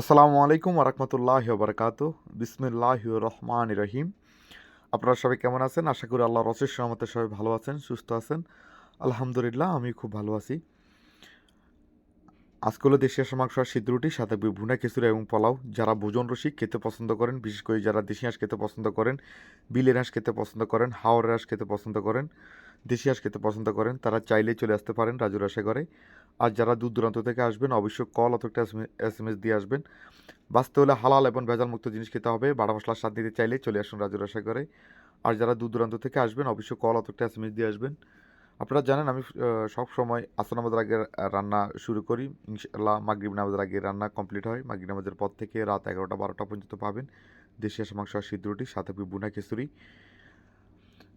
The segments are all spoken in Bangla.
আসসালামু আলাইকুম ওরহমতুল্লাহি ওবরাকাতুহু। বিসমিল্লাহির রহমানির রহিম। আপনারা সবাই কেমন আছেন? আশা করি আল্লাহর অশেষ রহমতে সবাই ভালো আছেন, সুস্থ আছেন। আলহামদুলিল্লাহ, আমি খুব ভালো আছি। আজকে হলো দেশি হাঁসের মাংস আর সিদ্ধ রুটি, সাথে ভুনা খিচুড়ি এবং পোলাও। যারা ভোজন রসিক খেতে পছন্দ করেন, বিশেষ করে যারা দেশি হাঁস খেতে পছন্দ করেন, বিলের হাঁস খেতে পছন্দ করেন, হাওরের হাঁস খেতে পছন্দ করেন, দেশি হাঁস খেতে পছন্দ করেন, তারা চাইলেই চলে আসতে পারেন রাজুর আশাঘরে। আর যারা দূর দূরান্ত থেকে আসবেন, অবশ্যই কল অথবা একটা এস এম এস দিয়ে আসবেন। বাঁচতে হলে হালাল এবং ভেজালমুক্ত জিনিস খেতে হবে। বাটা মশলার স্বাদ নিতে চাইলে চলে আসুন রাজুর আশাঘরে। আর যারা দূর দূরান্ত থেকে আসবেন, অবশ্যই কল অথবা একটা এস এম এস দিয়ে আসবেন। আপনারা জানেন আমি সব সময় আসর নামাজের আগে রান্না শুরু করি। ইনশাআল্লাহ মাগরিব নামাজের আগে রান্না কমপ্লিট হয়। মাগরিব নামাজের পর থেকে রাত 11টা 12টা পর্যন্ত পাবেন দেশি হাঁসের মাংস আর সিদ্ধ রুটি, সাথে বুনা খিচুড়ি।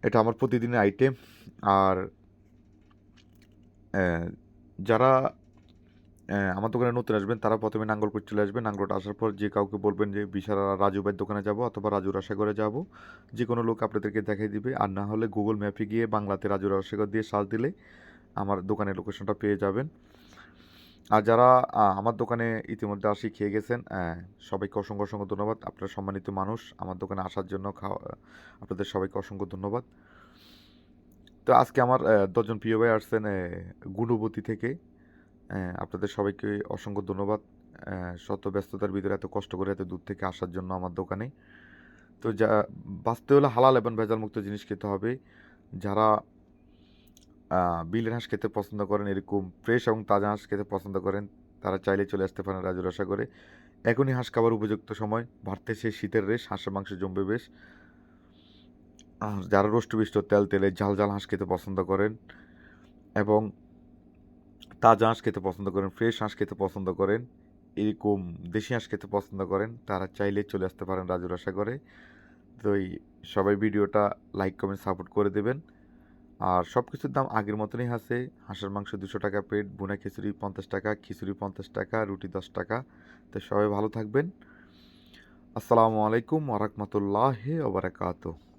এটা আমার প্রতিদিনের আইটেম। আর যারা আমার দোকানে নতুন আসবেন, তারা প্রথমে নাঙ্গলকোট চলে আসবেন। নাঙ্গলকোট আসার পর যে কাউকে বলবেন যে বিশারা রাজু ভাইয়ের দোকানে যাব অথবা রাজুর আশাঘরে যাব, যে কোনো লোক আপনাদেরকে দেখাই দিবে। আর না হলে গুগল ম্যাপে গিয়ে বাংলাতে রাজুর আশাঘর দিয়ে সার্চ দিলে আমার দোকানের লোকেশনটা পেয়ে যাবেন। আর যারা আমার দোকানে ইতিমধ্যে আসি খেয়ে গেছেন, সবাইকে অসংখ্য অসংখ্য ধন্যবাদ। আপনারা সম্মানিত মানুষ, আমার দোকানে আসার জন্য আপনাদের সবাইকে অসংখ্য ধন্যবাদ। তো আজকে আমার 10জন প্রিয় ভাই আসছেন গুণবতী থেকে। আপনাদের সবাইকে অসংখ্য ধন্যবাদ। শত ব্যস্ততার ভিতরে এত কষ্ট করে এত দূর থেকে আসার জন্য আমার দোকানে। তো বাঁচতে হলে হালাল এবং ভেজালমুক্ত জিনিস খেতে হবে। যারা বিলের হাঁস খেতে পছন্দ করেন, এরকম ফ্রেশ এবং তাজা হাঁস খেতে পছন্দ করেন, তারা চাইলে চলে আসতে পারেন রাজুর আশাঘরে। এখনই হাঁস খাবার উপযুক্ত সময়, বাড়তেছে শীতের রেশ, হাঁসের মাংস জমবে বেশ। আর যারা রোস্ট তেল তেলে ঝাল ঝাল হাঁস খেতে পছন্দ করেন এবং তাজা হাঁস খেতে পছন্দ করেন, ফ্রেশ হাঁস খেতে পছন্দ করেন, এরকম দেশি হাঁস খেতে পছন্দ করেন, তারা চাইলে চলে আসতে পারেন রাজুর আশাঘরে। তো সবাই ভিডিওটা লাইক কমেন্ট সাপোর্ট করে দেবেন। আর সব কিছুর দাম আগের মতনই আছে। হাঁসের মাংস 200 টাকা প্লেট, ভুনা খিচুড়ি 50 টাকা, খিচুড়ি 50 টাকা, রুটি 10 টাকা। তো সবাই ভালো থাকবেন। আসসালামু আলাইকুম ওয়া রাহমাতুল্লাহি ওয়া বারাকাতুহু।